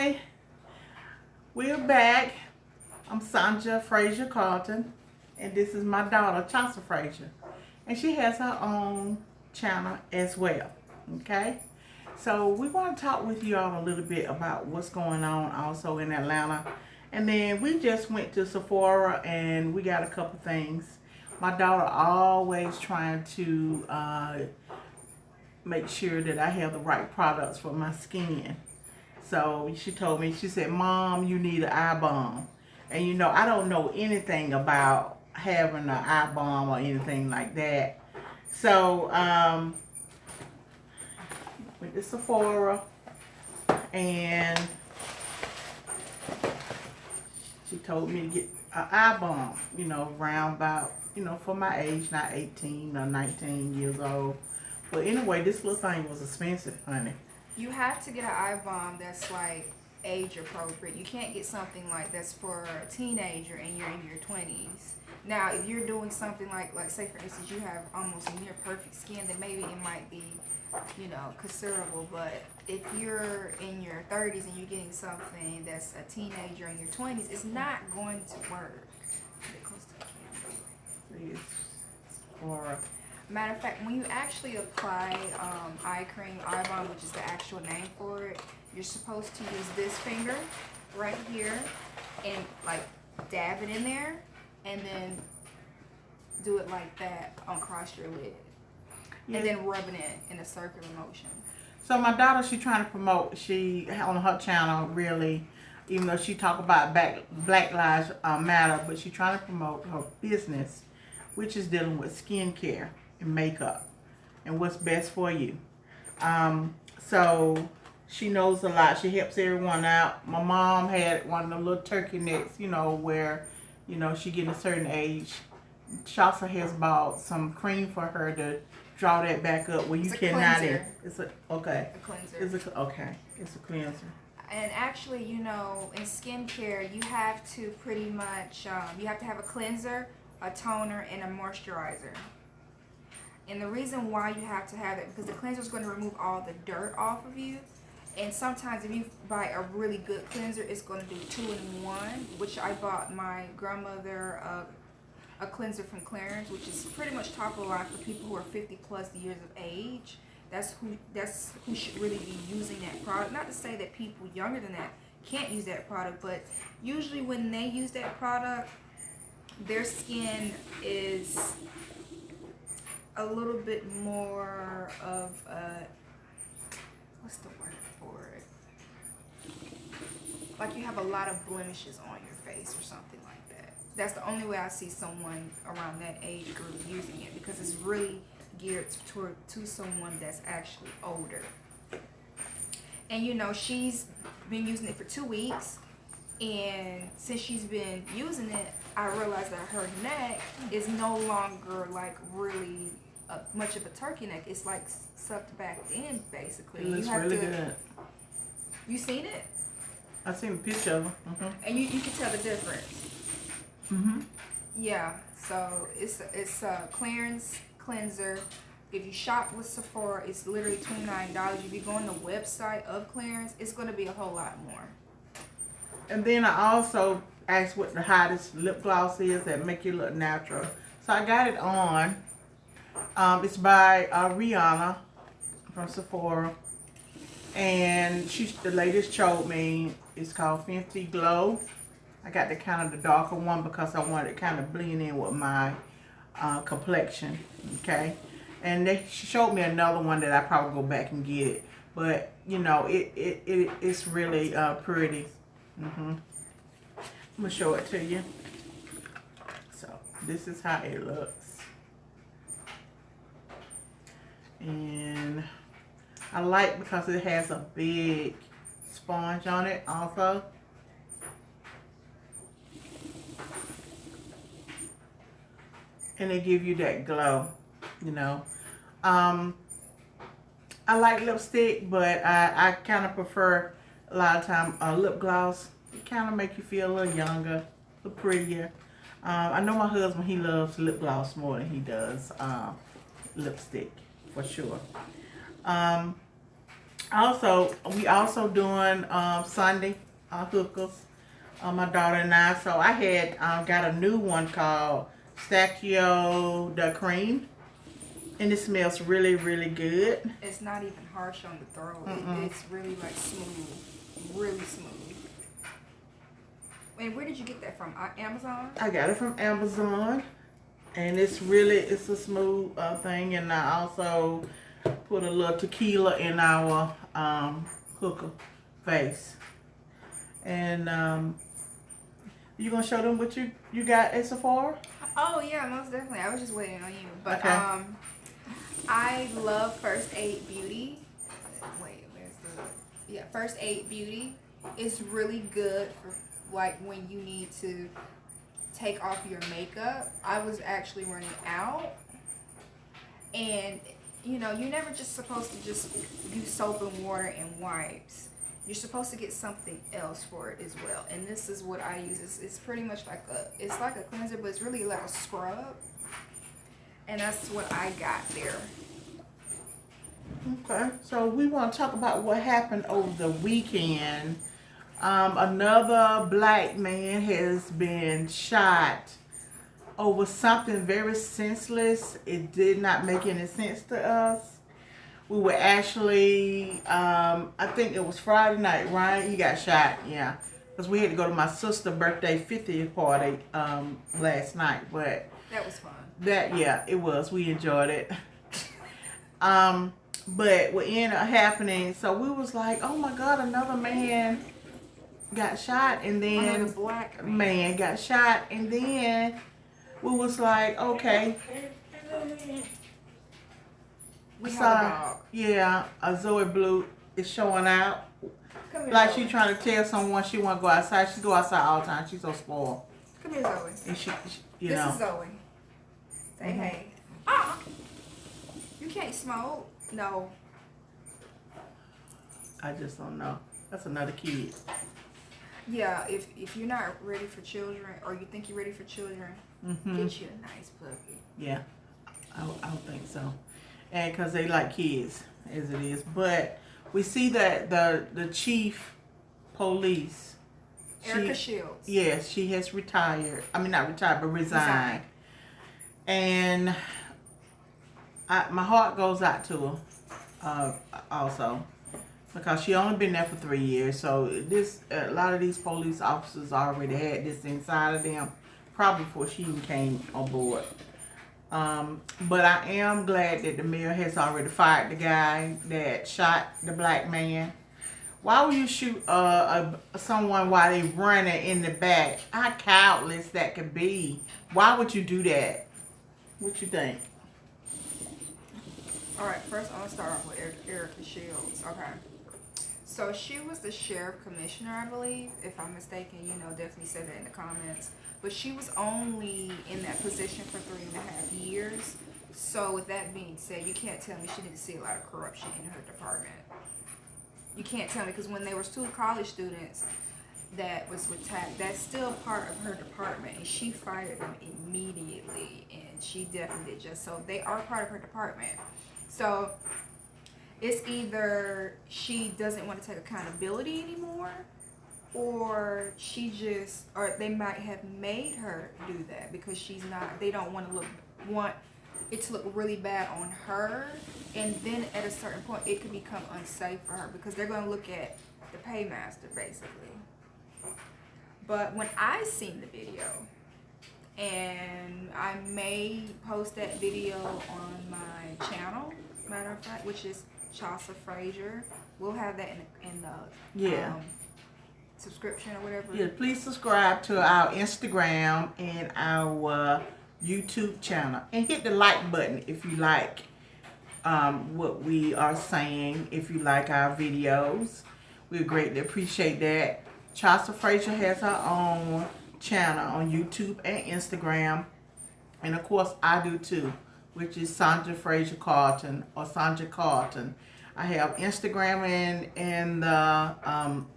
Hi, we're back. I'm Sandra Frazier Carlton, and this is my daughter, Chaucer Frazier, and she has her own channel as well. Okay, so we want to talk with you all a little bit about what's going on also in Atlanta, and then we just went to Sephora and we got a couple things. My daughter always trying to make sure that I have the right products for my skin. So she told me, she said, Mom, you need an eye balm. And you know, I don't know anything about having an eye balm or anything like that. So, went to Sephora and she told me to get an eye balm, you know, around about, you know, for my age, not 18 or 19 years old. But anyway, this little thing was expensive, honey. You have to get an eye balm that's like age appropriate. You can't get something like that's for a teenager and you're in your 20s. Now, if you're doing something like say for instance, you have almost near perfect skin, then maybe it might be, you know, considerable. But if you're in your 30s and you're getting something that's a teenager in your 20s, it's not going to work. Please. Or Matter of fact, when you actually apply eye cream, eye balm, which is the actual name for it, you're supposed to use this finger right here and like dab it in there and then do it like that across your lid. Yes. And then rubbing it in a circular motion. So my daughter, she trying to promote, she on her channel really, even though she talk about Black Lives Matter, but she trying to promote her business, which is dealing with skincare and makeup and what's best for you. So she knows a lot. She helps everyone out. My mom had one of the little turkey necks, you know, where, you know, she getting a certain age. Chaucer has bought some cream for her to draw that back up where you cannot. It's a okay. A cleanser. It's a cleanser. And actually, you know, in skincare, you have to pretty much you have to have a cleanser, a toner, and a moisturizer. And the reason why you have to have it, because the cleanser is going to remove all the dirt off of you. And sometimes if you buy a really good cleanser, it's going to do 2-in-1, which I bought my grandmother a cleanser from Clarence, which is pretty much top of the line for people who are 50 plus years of age. That's who should really be using that product. Not to say that people younger than that can't use that product, but usually when they use that product, their skin is a little bit more of a, what's the word for it? Like you have a lot of blemishes on your face or something like that. That's the only way I see someone around that age group using it, because it's really geared to someone that's actually older. And you know, she's been using it for 2 weeks, and since she's been using it, I realized that her neck is no longer like really much of a turkey neck. It's like sucked back in, basically. It looks really good. You seen it? I seen a picture of her. And you can tell the difference. Yeah. So it's a Clarence cleanser. If you shop with Sephora, it's literally $29. If you go on the website of Clarence, it's going to be a whole lot more. And then I also asked what the hottest lip gloss is that make you look natural. So I got it on. It's by Rihanna from Sephora. And the latest showed me, it's called Fenty Glow. I got the kind of the darker one because I wanted it kind of blend in with my complexion. Okay. And she showed me another one that I probably go back and get it. But, you know, it's really pretty. I'm going to show it to you. So, this is how it looks. And I like because it has a big sponge on it also. And they give you that glow, you know. I like lipstick, but I kind of prefer a lot of time lip gloss. It kind of make you feel a little younger, a little prettier. I know my husband, he loves lip gloss more than he does lipstick, for sure. I Also, we also doing Sunday hookahs. My daughter and I. So I had got a new one called Staccio the Cream, and it smells really, really good. It's not even harsh on the throat. It's really like smooth, really smooth. And where did you get that from? Amazon? I got it from Amazon, and it's a smooth thing. And I also put a little tequila in our hookah vase. And you gonna show them what you got at Sephora? Oh yeah, most definitely. I was just waiting on you. But Okay. I love First Aid Beauty. Wait, where's the? Yeah, First Aid Beauty is really good for like when you need to take off your makeup. I was actually running out, and you know, you're never just supposed to just use soap and water and wipes. You're supposed to get something else for it as well. And this is what I use. It's pretty much like it's like a cleanser, but it's really like a scrub. And that's what I got there. Okay, so we want to talk about what happened over the weekend. Another black man has been shot over something very senseless. It did not make any sense to us. We were actually, I think it was Friday night, right? He got shot, yeah. Because we had to go to my sister's birthday 50th party last night. But That was fun. yeah, it was. We enjoyed it. But what ended up happening, so we was like, oh my God, another man got shot. And then Another black man got shot. And then we was like, okay. We have So, a dog. yeah, Zoe Blue is showing out. Come here, Like Zoe. she trying to tell someone she want to go outside. She go outside all the time. She's so spoiled. Come here, Zoe. And she you This know. is Zoe. Say hey. Ah! You can't smoke. No. I just don't know. That's another kid. Yeah, if you're not ready for children, or you think you're ready for children, get you a nice puppy. Yeah, I don't think so. And because they like kids, as it is. But we see that the chief police, Erica Shields. yes, she has retired. I mean, not retired, but resigned. And my heart goes out to her also. Because she only been there for 3 years. So a lot of these police officers already had this inside of them. Probably before she even came on board. But I am glad that the mayor has already fired the guy that shot the black man. Why would you shoot someone while they running in the back? How cowardless that could be. Why would you do that? What you think? All right, first I'm gonna start off with Erica Shields. Okay. So she was the sheriff commissioner, I believe. If I'm mistaken, definitely say that in the comments. But she was only in that position for 3.5 years. So with that being said, you can't tell me she didn't see a lot of corruption in her department. You can't tell me, because when there was 2 college students that was attacked, that's still part of her department, and she fired them immediately, and she definitely did just so. They are part of her department. So it's either she doesn't want to take accountability anymore, or they might have made her do that because she's not. They don't want it to look really bad on her, and then at a certain point it could become unsafe for her because they're going to look at the paymaster basically. But when I seen the video, and I may post that video on my channel, matter of fact, which is Chasa Frazier. We'll have that in the subscription or whatever. Yeah, please subscribe to our Instagram and our YouTube channel, and hit the like button if you like what we are saying. If you like our videos, we greatly appreciate that. Chasa Frazier has her own channel on YouTube and Instagram, and of course I do too, which is Sandra Frazier Carlton or Sandra Carlton. I have Instagram and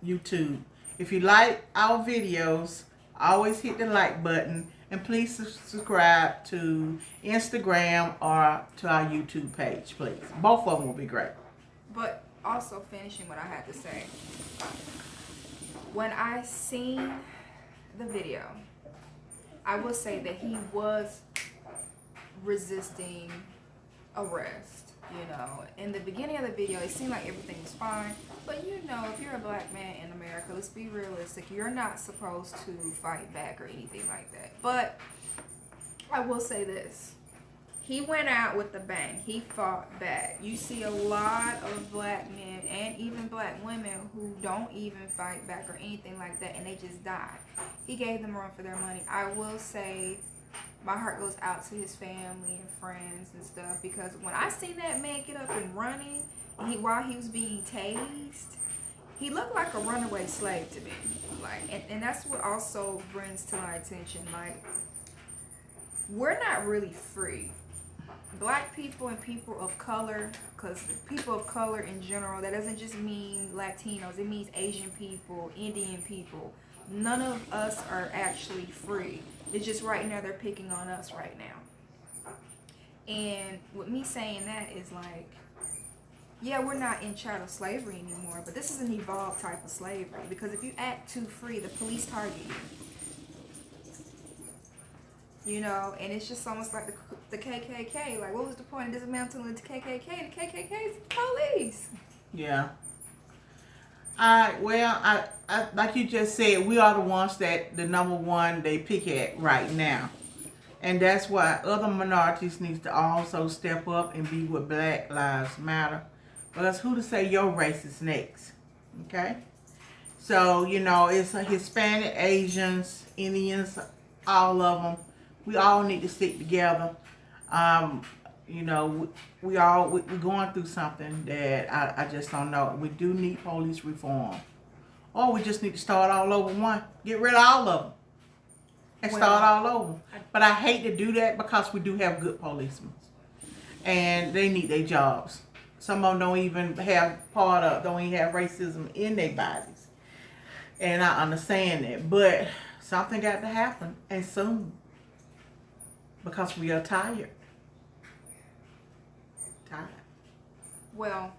YouTube. If you like our videos, always hit the like button, and please subscribe to Instagram or to our YouTube page, please. Both of them will be great. But also finishing what I had to say. When I seen the video, I will say that he was resisting arrest. You know, in the beginning of the video, it seemed like everything was fine. But you know, if you're a black man in America, let's be realistic. You're not supposed to fight back or anything like that. But I will say this. He went out with a bang. He fought back. You see a lot of black men and even black women who don't even fight back or anything like that, and they just die. He gave them a run for their money. I will say my heart goes out to his family and friends and stuff, because when I seen that man get up and running while he was being tased, he looked like a runaway slave to me. Like, and that's what also brings to my attention. Like, we're not really free. Black people and people of color, because people of color in general, that doesn't just mean Latinos, it means Asian people, Indian people. None of us are actually free. It's just right now they're picking on us right now. And with me saying that is like, yeah, we're not in chattel slavery anymore, but this is an evolved type of slavery, because if you act too free, the police target you. You know, and it's just almost like the KKK. Like, what was the point of dismantling the KKK? The KKK is the police. Yeah. I like you just said, we are the ones that the number one they pick at right now. And that's why other minorities need to also step up and be with Black Lives Matter. Because who to say your race is next? Okay? So, you know, it's Hispanic, Asians, Indians, all of them. We all need to stick together. You know, we're going through something that I just don't know. We do need police reform. Or we just need to start all over one. Get rid of all of them. And start all over. But I hate to do that, because we do have good policemen. And they need their jobs. Some of them don't even have racism in their bodies. And I understand that. But something got to happen. And soon. Because we are tired. Well,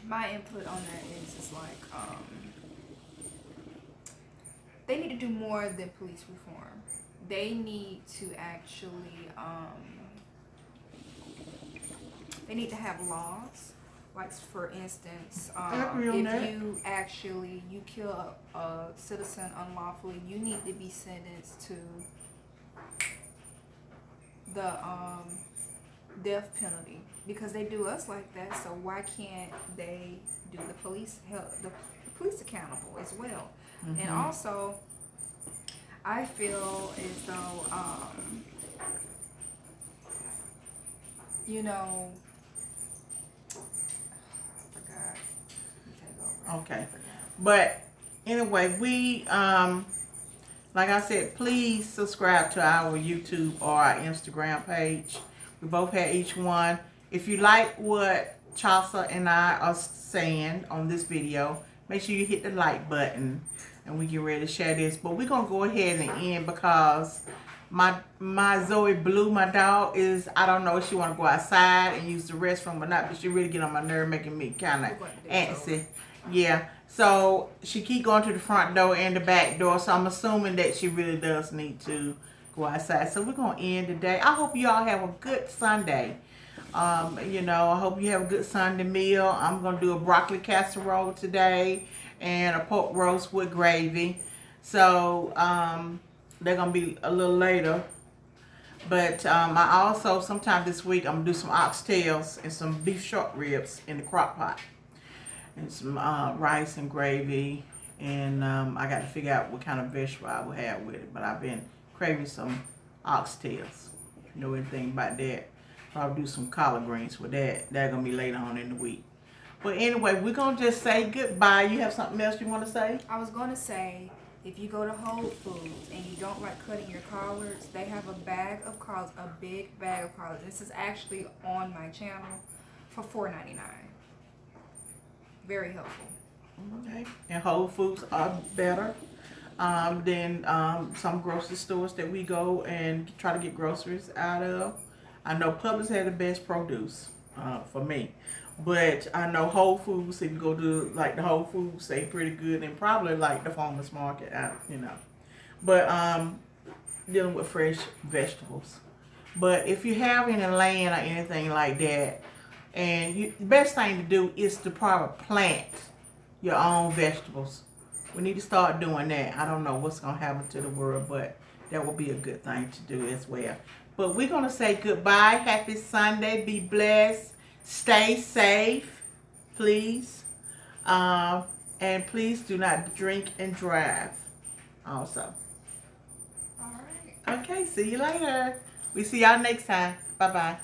my input on that is like, they need to do more than police reform. They need to actually, they need to have laws. Like, for instance, if you kill a citizen unlawfully, you need to be sentenced to the death penalty, because they do us like that. So why can't they do the police accountable as well? Mm-hmm. And also, I feel as though you know, I forgot. Take over. Okay, but anyway, we like I said, please subscribe to our YouTube or our Instagram page. We both have each one. If you like what Chasa and I are saying on this video, make sure you hit the like button and we get ready to share this. But we're going to go ahead and end, because my Zoe Blue, my dog, is, I don't know if she want to go outside and use the restroom or not, but she really get on my nerve, making me kind of antsy. Yeah. So she keep going to the front door and the back door. So I'm assuming that she really does need to go outside. So we're going to end today. I hope you all have a good Sunday. You know, I hope you have a good Sunday meal. I'm going to do a broccoli casserole today and a pork roast with gravy. So they're going to be a little later. But I also, sometime this week, I'm going to do some oxtails and some beef short ribs in the crock pot. And some rice and gravy, and I got to figure out what kind of vegetable I will have with it. But I've been craving some oxtails. If you know anything about that, probably do some collard greens with that. That's gonna be later on in the week. But anyway, we're gonna just say goodbye. You have something else you want to say? I was gonna say, if you go to Whole Foods and you don't like cutting your collards, they have a bag of collards, a big bag of collards. This is actually on my channel for $4.99. Very helpful. Okay. And Whole Foods are better than some grocery stores that we go and try to get groceries out of. I know Publix had the best produce for me. But I know Whole Foods, if you go to like the Whole Foods, they pretty good, and probably like the farmers market, you know. But dealing with fresh vegetables. But if you have any land or anything like that, and the best thing to do is to probably plant your own vegetables. We need to start doing that. I don't know what's going to happen to the world, but that would be a good thing to do as well. But we're going to say goodbye. Happy Sunday. Be blessed. Stay safe, please. And please do not drink and drive also. All right. Okay, see you later. We see y'all next time. Bye-bye.